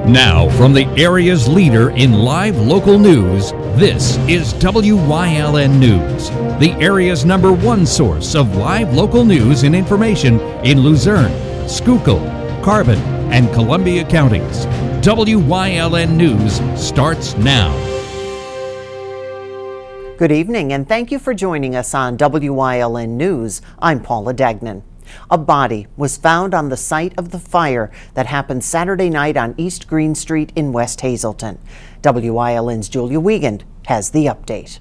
Now, from the area's leader in live local news, this is WYLN News, the area's #1 source of live local news and information in Luzerne, Schuylkill, Carbon, and Columbia counties. WYLN News starts now. Good evening, and thank you for joining us on WYLN News. I'm Paula Dagnan. A body was found on the site of the fire that happened Saturday night on East Green Street in West Hazleton. WYLN's Julia Wiegand has the update.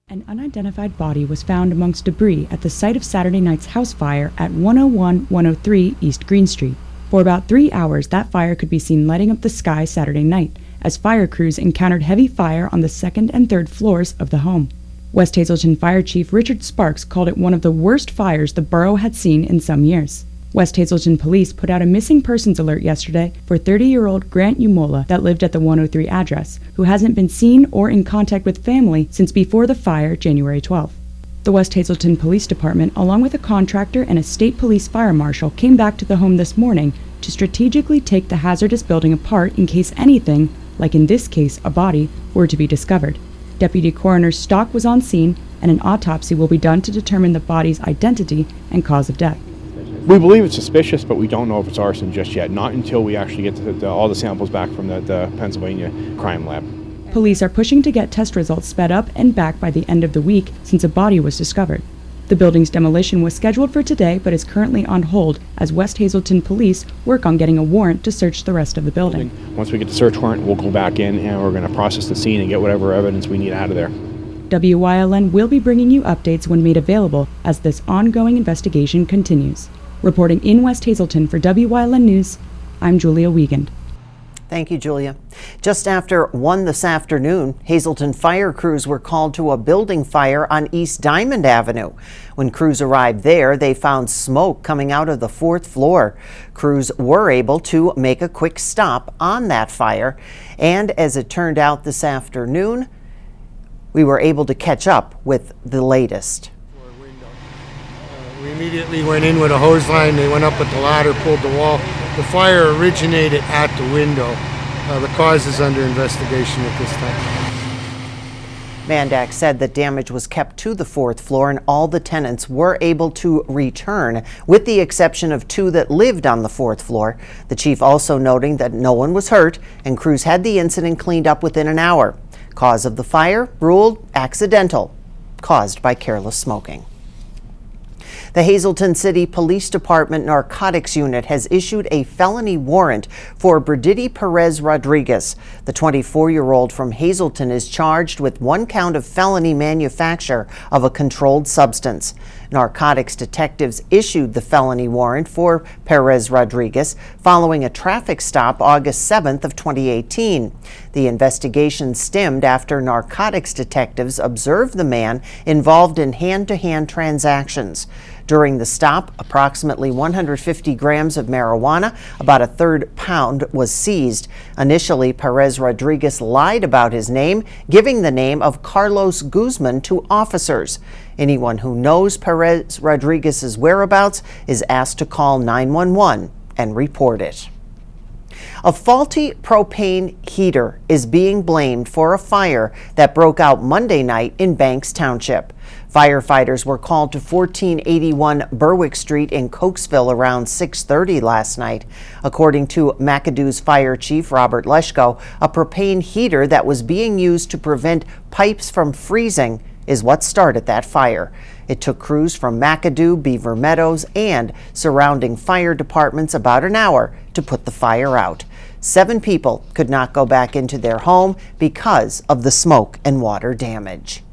An unidentified body was found amongst debris at the site of Saturday night's house fire at 101-103 East Green Street. For about 3 hours, that fire could be seen lighting up the sky Saturday night, as fire crews encountered heavy fire on the second and third floors of the home. West Hazleton Fire Chief Richard Sparks called it one of the worst fires the borough had seen in some years. West Hazleton Police put out a missing persons alert yesterday for 30-year-old Grant Umola that lived at the 103 address, who hasn't been seen or in contact with family since before the fire January 12th. The West Hazleton Police Department, along with a contractor and a state police fire marshal, came back to the home this morning to strategically take the hazardous building apart in case anything, like in this case a body, were to be discovered. Deputy Coroner Stock was on scene, and an autopsy will be done to determine the body's identity and cause of death. We believe it's suspicious, but we don't know if it's arson just yet, not until we actually get all the samples back from the Pennsylvania crime lab. Police are pushing to get test results sped up and back by the end of the week since a body was discovered. The building's demolition was scheduled for today but is currently on hold as West Hazleton Police work on getting a warrant to search the rest of the building. Once we get the search warrant, we'll go back in and we're going to process the scene and get whatever evidence we need out of there. WYLN will be bringing you updates when made available as this ongoing investigation continues. Reporting in West Hazleton for WYLN News, I'm Julia Wiegand. Thank you, Julia. Just after 1 this afternoon, Hazleton fire crews were called to a building fire on East Diamond Avenue. When crews arrived there, they found smoke coming out of the 4th floor. Crews were able to make a quick stop on that fire, and as it turned out this afternoon, we were able to catch up with the latest. We immediately went in with a hose line. They went up with the ladder, pulled the wall. The fire originated at the window. The cause is under investigation at this time. Mandak said that damage was kept to the 4th floor and all the tenants were able to return, with the exception of 2 that lived on the 4th floor. The chief also noting that no one was hurt and crews had the incident cleaned up within an hour. Cause of the fire ruled accidental, caused by careless smoking. The Hazleton City Police Department Narcotics Unit has issued a felony warrant for Bridity Perez Rodriguez. The 24-year-old from Hazleton is charged with 1 count of felony manufacture of a controlled substance. Narcotics detectives issued the felony warrant for Perez Rodriguez following a traffic stop August 7th of 2018. The investigation stemmed after narcotics detectives observed the man involved in hand-to-hand transactions. During the stop, approximately 150 grams of marijuana, about a third pound, was seized. Initially, Perez Rodriguez lied about his name, giving the name of Carlos Guzman to officers. Anyone who knows Perez Rodriguez's whereabouts is asked to call 911 and report it. A faulty propane heater is being blamed for a fire that broke out Monday night in Banks Township. Firefighters were called to 1481 Berwick Street in Cokesville around 6:30 last night. According to McAdoo's fire chief Robert Leschko, a propane heater that was being used to prevent pipes from freezing is what started that fire. It took crews from McAdoo, Beaver Meadows, and surrounding fire departments about an hour to put the fire out. 7 people could not go back into their home because of the smoke and water damage.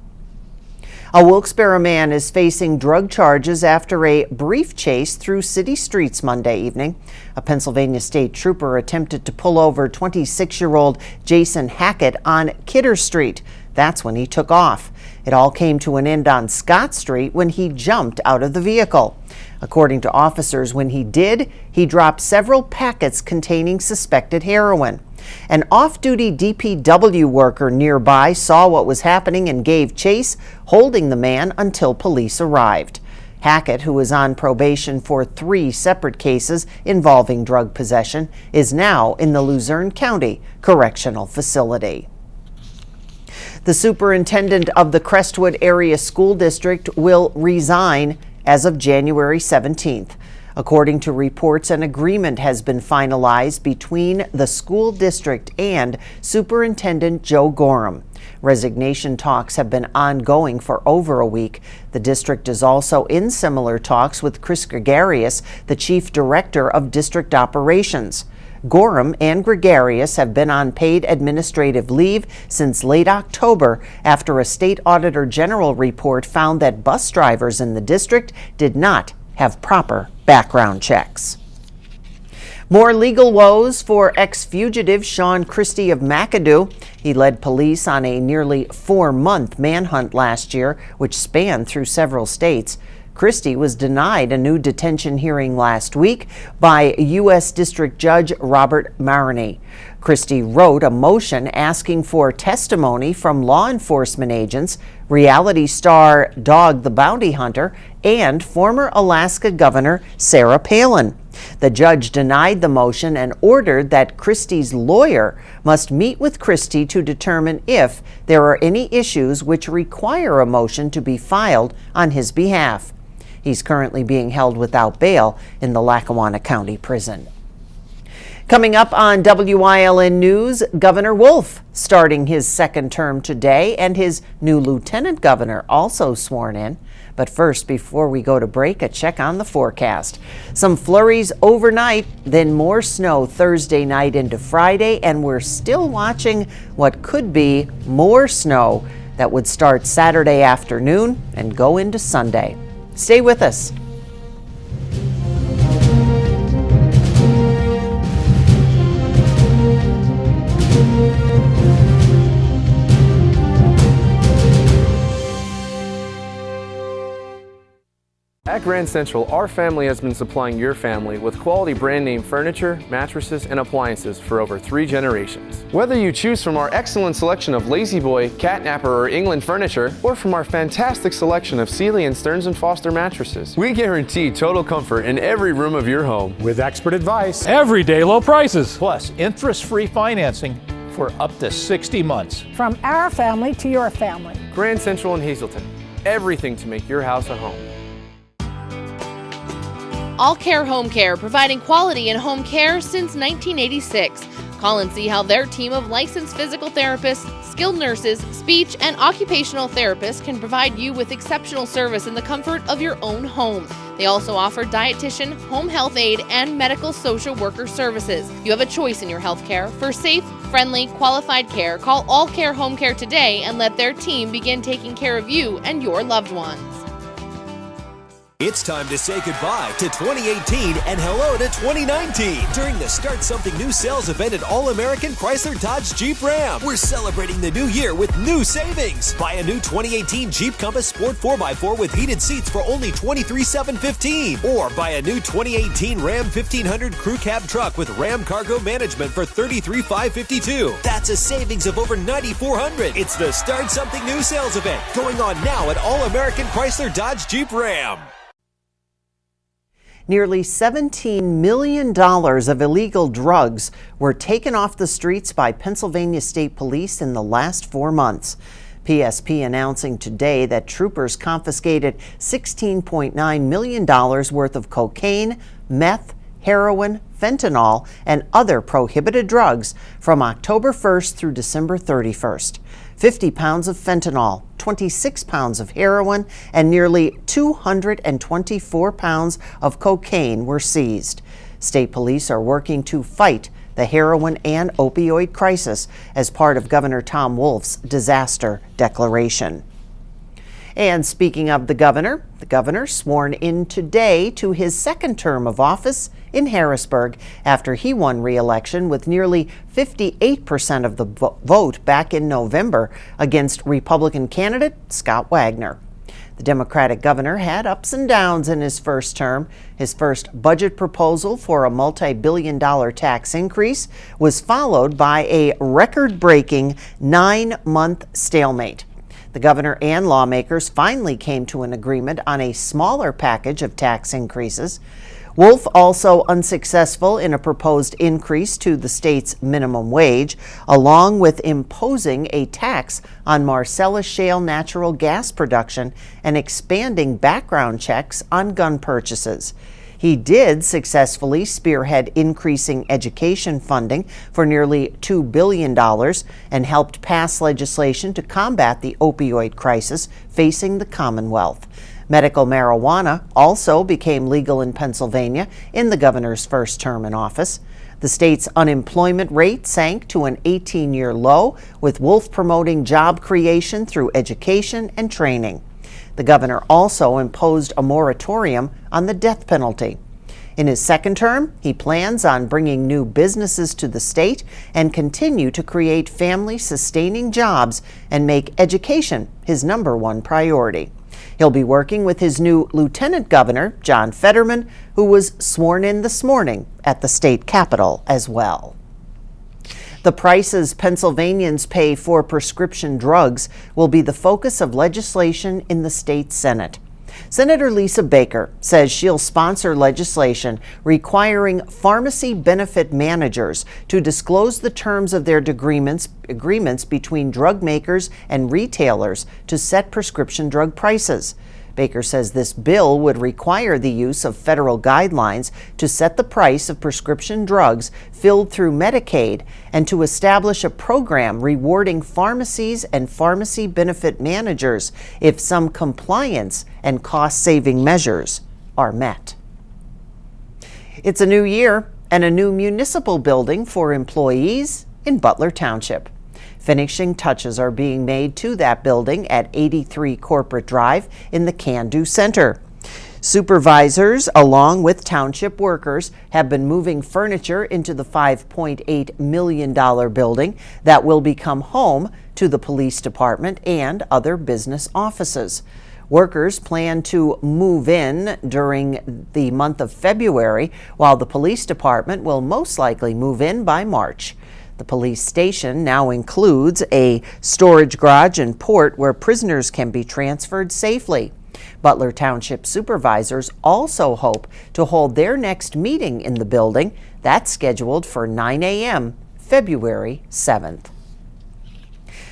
A Wilkes-Barre man is facing drug charges after a brief chase through city streets Monday evening. A Pennsylvania state trooper attempted to pull over 26-year-old Jason Hackett on Kidder Street. That's when he took off. It all came to an end on Scott Street when he jumped out of the vehicle. According to officers, when he did, he dropped several packets containing suspected heroin. An off-duty DPW worker nearby saw what was happening and gave chase, holding the man until police arrived. Hackett, who is on probation for 3 separate cases involving drug possession, is now in the Luzerne County Correctional Facility. The superintendent of the Crestwood Area School District will resign as of January 17th. According to reports, an agreement has been finalized between the school district and Superintendent Joe Gorham. Resignation talks have been ongoing for over a week. The district is also in similar talks with Chris Gregarious, the chief director of district operations. Gorham and Gregarious have been on paid administrative leave since late October after a state auditor general report found that bus drivers in the district did not have proper background checks. More legal woes for ex-fugitive Sean Christie of McAdoo. He led police on a nearly 4-month manhunt last year, which spanned through several states. Christie was denied a new detention hearing last week by U.S. District Judge Robert Maroney. Christie wrote a motion asking for testimony from law enforcement agents, reality star Dog the Bounty Hunter, and former Alaska Governor Sarah Palin. The judge denied the motion and ordered that Christie's lawyer must meet with Christie to determine if there are any issues which require a motion to be filed on his behalf. He's currently being held without bail in the Lackawanna County Prison. Coming up on WYLN News, Governor Wolf starting his second term today and his new lieutenant governor also sworn in. But first, before we go to break, a check on the forecast. Some flurries overnight, then more snow Thursday night into Friday, and we're still watching what could be more snow that would start Saturday afternoon and go into Sunday. Stay with us. At Grand Central, our family has been supplying your family with quality brand name furniture, mattresses, and appliances for over 3 generations. Whether you choose from our excellent selection of Lazy Boy, Catnapper, or England furniture, or from our fantastic selection of Sealy and Stearns & Foster mattresses, we guarantee total comfort in every room of your home. With expert advice, everyday low prices, plus interest-free financing for up to 60 months. From our family to your family. Grand Central in Hazleton. Everything to make your house a home. All Care Home Care, providing quality in home care since 1986. Call and see how their team of licensed physical therapists, skilled nurses, speech, and occupational therapists can provide you with exceptional service in the comfort of your own home. They also offer dietitian, home health aide, and medical social worker services. You have a choice in your health care. For safe, friendly, qualified care, call All Care Home Care today and let their team begin taking care of you and your loved ones. It's time to say goodbye to 2018 and hello to 2019 during the Start Something New sales event at All-American Chrysler Dodge Jeep Ram. We're celebrating the new year with new savings. Buy a new 2018 Jeep Compass Sport 4x4 with heated seats for only $23,715. Or buy a new 2018 Ram 1500 Crew Cab truck with Ram Cargo Management for $33,552. That's a savings of over $9,400. It's the Start Something New sales event going on now at All-American Chrysler Dodge Jeep Ram. Nearly $17 million of illegal drugs were taken off the streets by Pennsylvania State Police in the last 4 months. PSP announcing today that troopers confiscated $16.9 million worth of cocaine, meth, heroin, fentanyl, and other prohibited drugs from October 1st through December 31st. 50 pounds of fentanyl, 26 pounds of heroin, and nearly 224 pounds of cocaine were seized. State police are working to fight the heroin and opioid crisis as part of Governor Tom Wolf's disaster declaration. And speaking of the governor sworn in today to his second term of office in Harrisburg after he won re-election with nearly 58% of the vote back in November against Republican candidate Scott Wagner. The Democratic governor had ups and downs in his first term. His first budget proposal for a multi-billion-dollar tax increase was followed by a record-breaking 9-month stalemate. The governor and lawmakers finally came to an agreement on a smaller package of tax increases. Wolf also unsuccessful in a proposed increase to the state's minimum wage, along with imposing a tax on Marcellus Shale natural gas production and expanding background checks on gun purchases. He did successfully spearhead increasing education funding for nearly $2 billion and helped pass legislation to combat the opioid crisis facing the Commonwealth. Medical marijuana also became legal in Pennsylvania in the governor's first term in office. The state's unemployment rate sank to an 18-year low, with Wolf promoting job creation through education and training. The governor also imposed a moratorium on the death penalty. In his second term, he plans on bringing new businesses to the state and continue to create family-sustaining jobs and make education his #1 priority. He'll be working with his new Lieutenant Governor, John Fetterman, who was sworn in this morning at the state capitol as well. The prices Pennsylvanians pay for prescription drugs will be the focus of legislation in the state Senate. Senator Lisa Baker says she'll sponsor legislation requiring pharmacy benefit managers to disclose the terms of their agreements between drug makers and retailers to set prescription drug prices. Baker says this bill would require the use of federal guidelines to set the price of prescription drugs filled through Medicaid and to establish a program rewarding pharmacies and pharmacy benefit managers if some compliance and cost-saving measures are met. It's a new year and a new municipal building for employees in Butler Township. Finishing touches are being made to that building at 83 Corporate Drive in the Can-Do Center. Supervisors, along with township workers, have been moving furniture into the $5.8 million building that will become home to the police department and other business offices. Workers plan to move in during the month of February, while the police department will most likely move in by March. The police station now includes a storage garage and port where prisoners can be transferred safely. Butler Township supervisors also hope to hold their next meeting in the building. That's scheduled for 9 a.m. February 7th.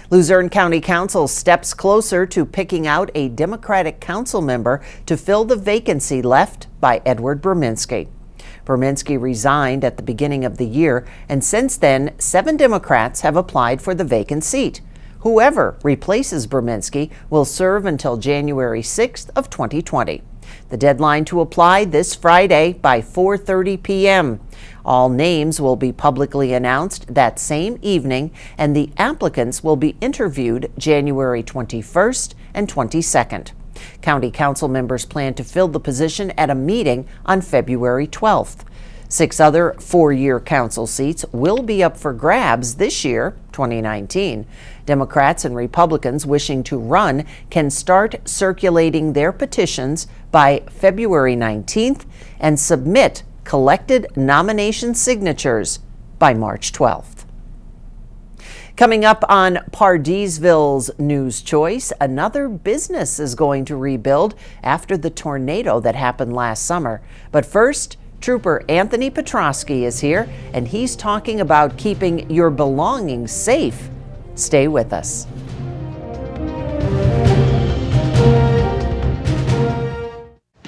Luzerne County Council steps closer to picking out a Democratic council member to fill the vacancy left by Edward Berminski. Berminski resigned at the beginning of the year, and since then, 7 Democrats have applied for the vacant seat. Whoever replaces Berminski will serve until January 6th of 2020. The deadline to apply this Friday by 4:30 p.m. All names will be publicly announced that same evening, and the applicants will be interviewed January 21st and 22nd. County council members plan to fill the position at a meeting on February 12th. 6 other 4-year council seats will be up for grabs this year, 2019. Democrats and Republicans wishing to run can start circulating their petitions by February 19th and submit collected nomination signatures by March 12th. Coming up on Pardisville's News Choice, another business is going to rebuild after the tornado that happened last summer. But first, Trooper Anthony Petrosky is here, and he's talking about keeping your belongings safe. Stay with us.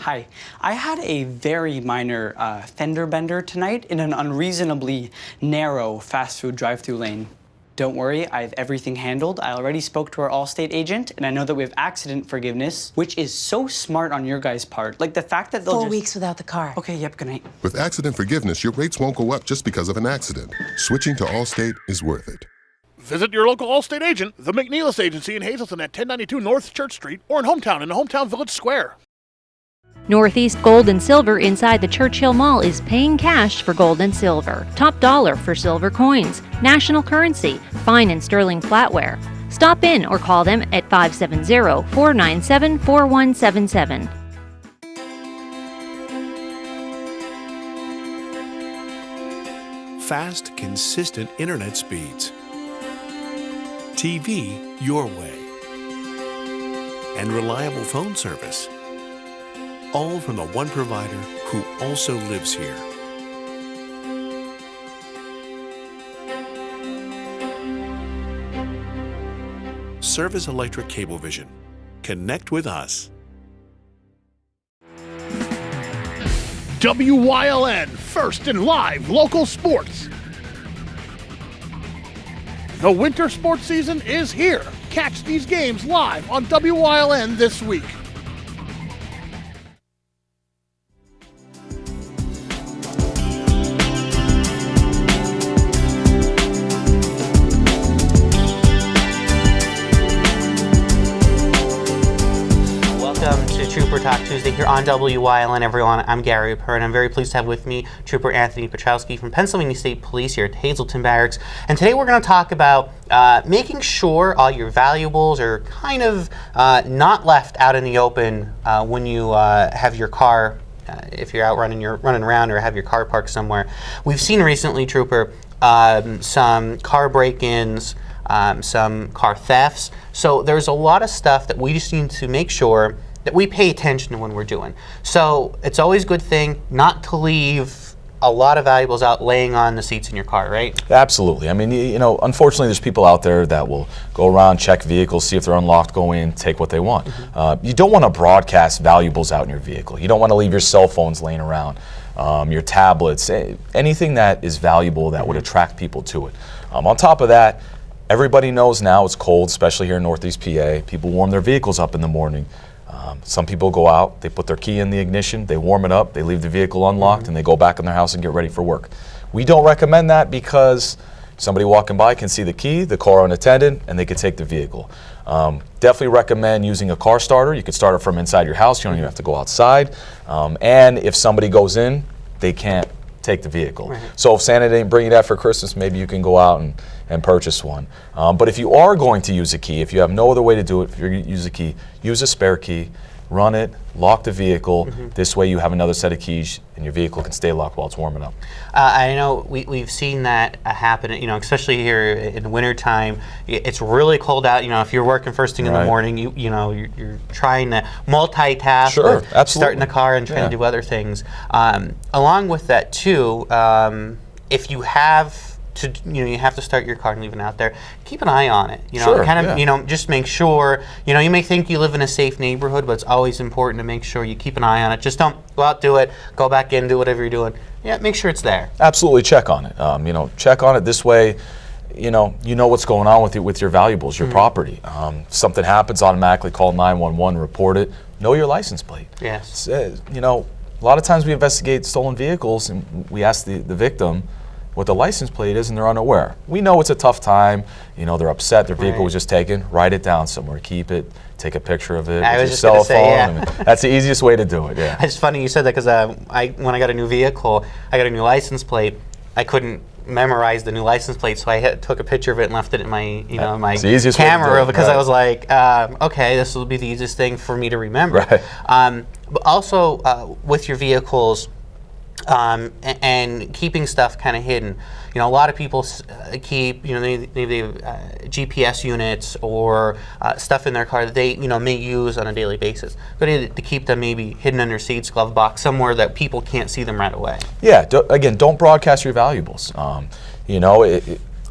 Hi, I had a very minor fender bender tonight in an unreasonably narrow fast food drive-thru lane. Don't worry, I have everything handled. I already spoke to our Allstate agent, and I know that we have accident forgiveness, which is so smart on your guys' part. Like the fact that they'll 4 weeks without the car. Okay, yep, good night. With accident forgiveness, your rates won't go up just because of an accident. Switching to Allstate is worth it. Visit your local Allstate agent, the McNeilis Agency in Hazleton at 1092 North Church Street, or in Hometown in the Hometown Village Square. Northeast Gold and Silver inside the Churchill Mall is paying cash for gold and silver. Top dollar for silver coins. National currency. Fine and sterling flatware. Stop in or call them at 570-497-4177. Fast, consistent internet speeds. TV your way. and reliable phone service. All from the one provider who also lives here. Service Electric Cablevision. Connect with us. WYLN, first in live local sports. The winter sports season is here. Catch these games live on WYLN this week. Trooper Talk Tuesday here on WYLN, everyone. I'm Gary Perr, and I'm very pleased to have with me Trooper Anthony Petrowski from Pennsylvania State Police here at Hazleton Barracks. And today we're going to talk about making sure all your valuables are kind of not left out in the open when you have your car, if you're out running around or have your car parked somewhere. We've seen recently, Trooper, some car break-ins, some car thefts. So there's a lot of stuff that we just need to make sure that we pay attention to when we're doing. So it's always a good thing not to leave a lot of valuables out laying on the seats in your car, right? Absolutely. I mean, you know, unfortunately there's people out there that will go around, check vehicles, see if they're unlocked, go in, take what they want. You don't want to broadcast valuables out in your vehicle. You don't want to leave your cell phones laying around, your tablets, anything that is valuable that would attract people to it. On top of that, everybody knows now it's cold, especially here in Northeast PA. People warm their vehicles up in the morning. Some people go out, they put their key in the ignition, they warm it up, they leave the vehicle unlocked, and they go back in their house and get ready for work. We don't recommend that because somebody walking by can see the key, the car unattended, and they could take the vehicle. Definitely recommend using a car starter. You could start it from inside your house. You don't even have to go outside. And if somebody goes in, they can't take the vehicle. Right. So if Santa didn't bring you that for Christmas, maybe you can go out and purchase one. But if you are going to use a key, if you have no other way to do it, if you're going to use a key, use a spare key, run it, lock the vehicle. This way you have another set of keys and your vehicle can stay locked while it's warming up. I know we've seen that happen, you know, especially here in the wintertime. It's really cold out. You know, if you're working first thing in the morning, you're trying to multitask, sure, absolutely. Starting the car and trying to do other things. Along with that too, if you have to, you have to start your car and leave it out there, keep an eye on it. You know, kind of, just make sure. You know, you may think you live in a safe neighborhood, but it's always important to make sure you keep an eye on it. Just don't go out, do it, go back in, do whatever you're doing. Yeah, make sure it's there. Absolutely, check on it. Check on it. This way, you know what's going on with your valuables, your property. Something happens, automatically call 911, report it. Know your license plate. Yes. A lot of times we investigate stolen vehicles and we ask the victim what the license plate is, and they're unaware. We know it's a tough time. They're upset. Their vehicle was just taken. Write it down somewhere. Keep it. Take a picture of it with your cell phone. That's the easiest way to do it. Yeah. It's funny you said that because when I got a new vehicle, I got a new license plate. I couldn't memorize the new license plate, so I took a picture of it and left it in my my camera because I was like, okay, this will be the easiest thing for me to remember. Right. But also with your vehicles. And keeping stuff kind of hidden. A lot of people keep, they have GPS units or stuff in their car that they, may use on a daily basis. Good to keep them maybe hidden under seats, glove box, somewhere that people can't see them right away. Yeah. Again, don't broadcast your valuables.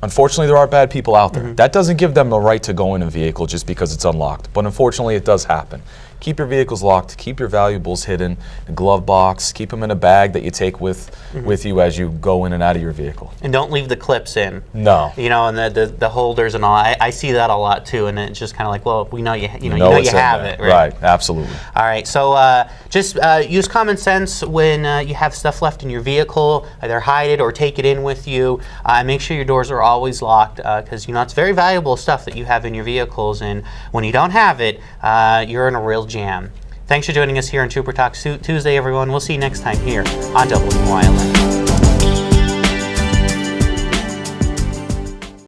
Unfortunately, there are bad people out there. That doesn't give them the right to go in a vehicle just because it's unlocked. But unfortunately, it does happen. Keep your vehicles locked. Keep your valuables hidden. A glove box. Keep them in a bag that you take with you as you go in and out of your vehicle. And don't leave the clips in. No. And the holders and all. I see that a lot too. And it's just kind of like, well, we know you have it, right? Right. Absolutely. All right. So just use common sense when you have stuff left in your vehicle. Either hide it or take it in with you. Make sure your doors are always locked because it's very valuable stuff that you have in your vehicles. And when you don't have it, you're in a real jam. Thanks for joining us here on Trooper Talk Tuesday, everyone. We'll see you next time here on WYLN.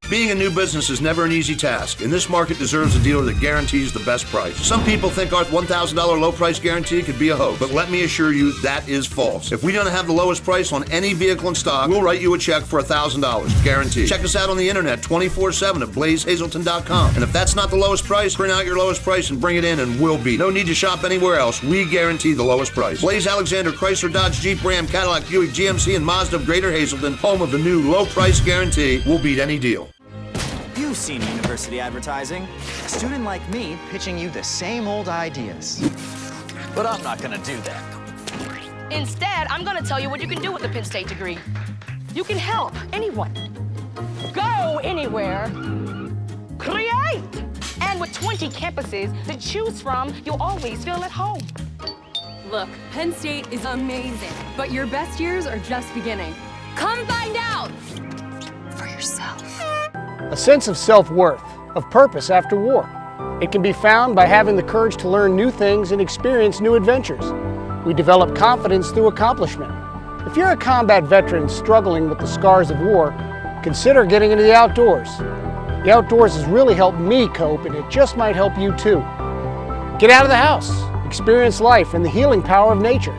Being Finding a new business is never an easy task, and this market deserves a dealer that guarantees the best price. Some people think our $1,000 low price guarantee could be a hoax, but let me assure you that is false. If we don't have the lowest price on any vehicle in stock, we'll write you a check for $1,000, guaranteed. Check us out on the internet 24/7 at blazehazleton.com. And if that's not the lowest price, print out your lowest price and bring it in and we'll beat it. No need to shop anywhere else. We guarantee the lowest price. Blaze Alexander, Chrysler, Dodge, Jeep, Ram, Cadillac, Buick, GMC, and Mazda of Greater Hazleton, home of the new low price guarantee, will beat any deal. You've seen university advertising. A student like me pitching you the same old ideas. But I'm not gonna do that. Instead, I'm gonna tell you what you can do with a Penn State degree. You can help anyone. Go anywhere. Create! And with 20 campuses to choose from, you'll always feel at home. Look, Penn State is amazing, but your best years are just beginning. Come find out for yourself. A sense of self-worth, of purpose after war. It can be found by having the courage to learn new things and experience new adventures. We develop confidence through accomplishment. If you're a combat veteran struggling with the scars of war, consider getting into the outdoors. The outdoors has really helped me cope, and it just might help you too. Get out of the house, experience life and the healing power of nature.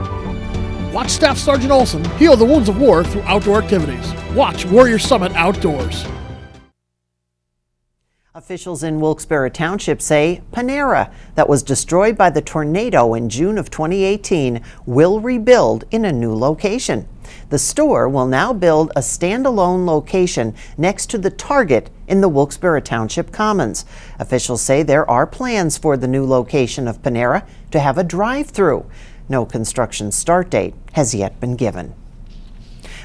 Watch Staff Sergeant Olson heal the wounds of war through outdoor activities. Watch Warrior Summit Outdoors. Officials in Wilkes-Barre Township say Panera, that was destroyed by the tornado in June of 2018, will rebuild in a new location. The store will now build a standalone location next to the Target in the Wilkes-Barre Township Commons. Officials say there are plans for the new location of Panera to have a drive-through. No construction start date has yet been given.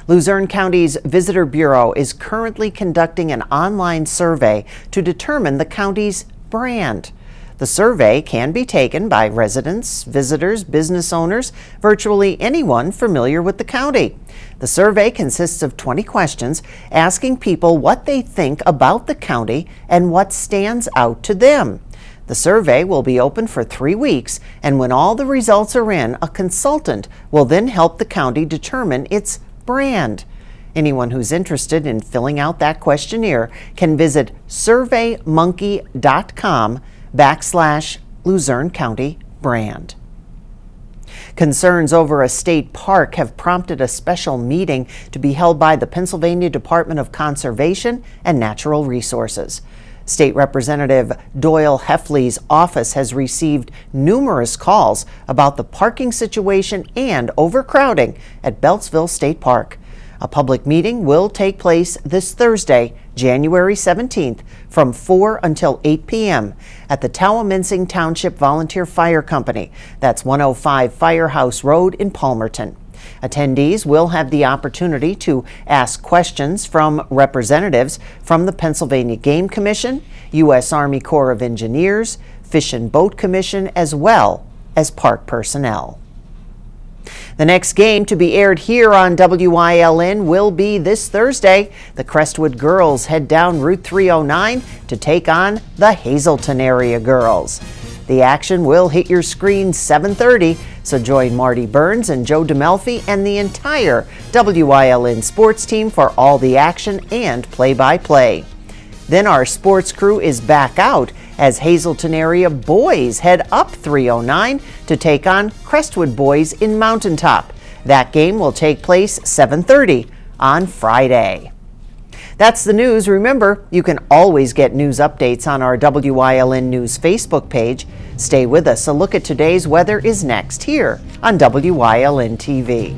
Luzerne County's Visitor Bureau is currently conducting an online survey to determine the county's brand. The survey can be taken by residents, visitors, business owners, virtually anyone familiar with the county. The survey consists of 20 questions asking people what they think about the county and what stands out to them. The survey will be open for 3 weeks, and when all the results are in, a consultant will then help the county determine its brand. Anyone who's interested in filling out that questionnaire can visit surveymonkey.com/Luzerne County brand. Concerns over a state park have prompted a special meeting to be held by the Pennsylvania Department of Conservation and Natural Resources. State Representative Doyle Heffley's office has received numerous calls about the parking situation and overcrowding at Beltsville State Park. A public meeting will take place this Thursday, January 17th, from 4 until 8 p.m. at the Towamincing Township Volunteer Fire Company. That's 105 Firehouse Road in Palmerton. Attendees will have the opportunity to ask questions from representatives from the Pennsylvania Game Commission, U.S. Army Corps of Engineers, Fish and Boat Commission, as well as park personnel. The next game to be aired here on WYLN will be this Thursday. The Crestwood girls head down Route 309 to take on the Hazleton area girls. The action will hit your screen 7:30, so join Marty Burns and Joe DeMelfi and the entire WYLN sports team for all the action and play-by-play. Then our sports crew is back out as Hazleton area boys head up 309 to take on Crestwood boys in Mountaintop. That game will take place 7:30 on Friday. That's the news. Remember, you can always get news updates on our WYLN News Facebook page. Stay with us. A look at today's weather is next here on WYLN TV.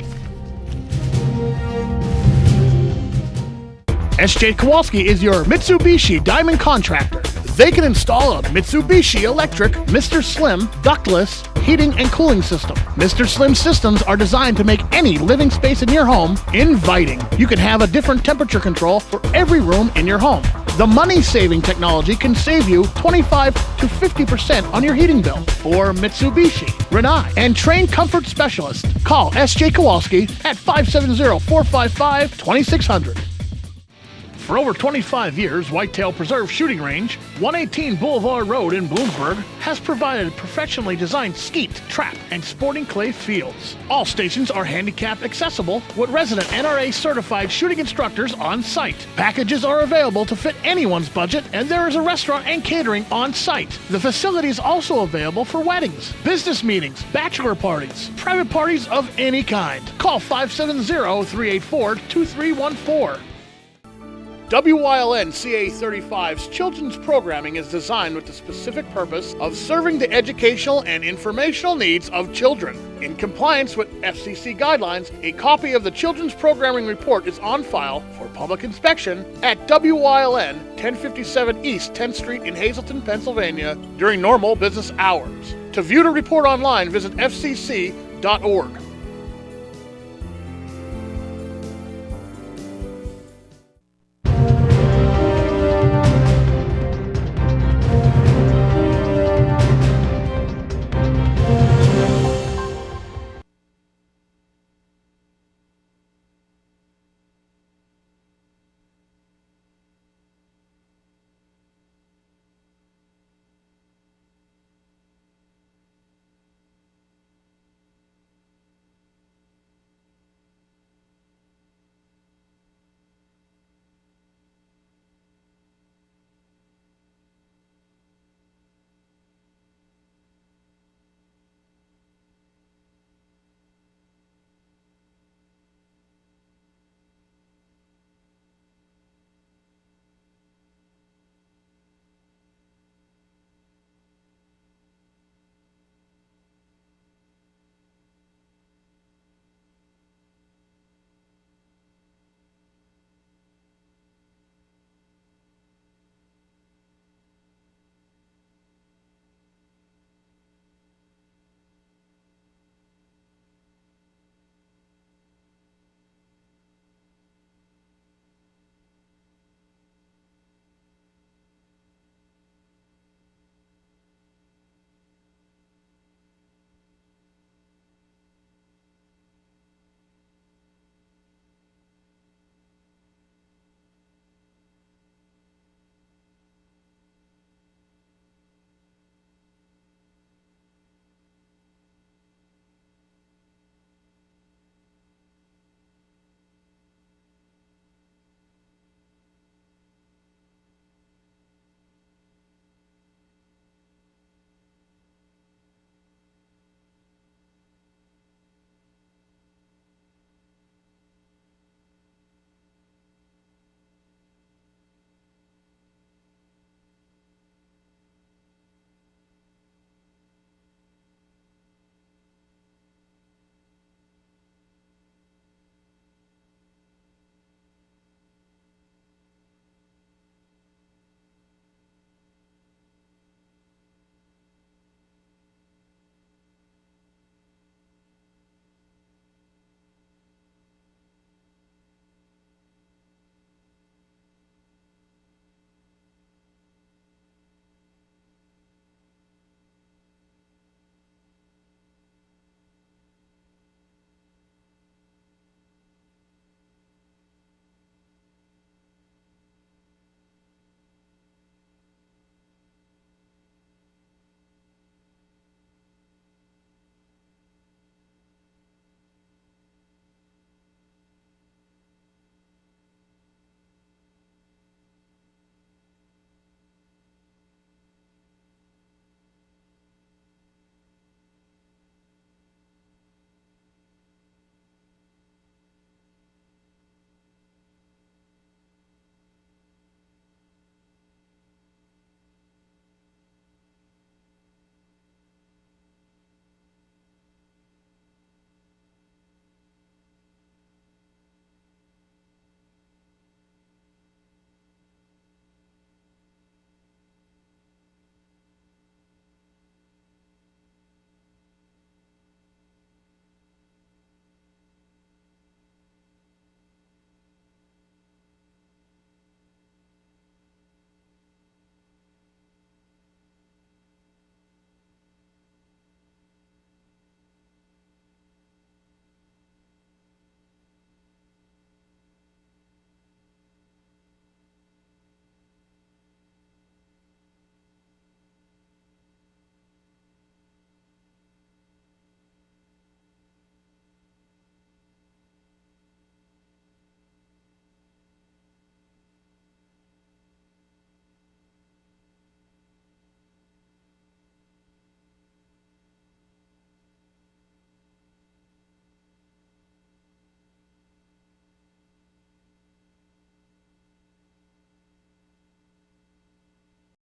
SJ Kowalski is your Mitsubishi Diamond Contractor. They can install a Mitsubishi electric Mr. Slim ductless heating and cooling system. Mr. Slim systems are designed to make any living space in your home inviting. You can have a different temperature control for every room in your home. The money-saving technology can save you 25 to 50% on your heating bill. For Mitsubishi, Renai, and trained comfort specialists, call S.J. Kowalski at 570-455-2600. For over 25 years, Whitetail Preserve Shooting Range, 118 Boulevard Road in Bloomsburg, has provided professionally designed skeet, trap, and sporting clay fields. All stations are handicap accessible with resident NRA certified shooting instructors on site. Packages are available to fit anyone's budget, and there is a restaurant and catering on site. The facility is also available for weddings, business meetings, bachelor parties, private parties of any kind. Call 570-384-2314. WYLN CA35's children's programming is designed with the specific purpose of serving the educational and informational needs of children. In compliance with FCC guidelines, a copy of the Children's Programming Report is on file for public inspection at WYLN 1057 East 10th Street in Hazleton, Pennsylvania during normal business hours. To view the report online, visit fcc.org.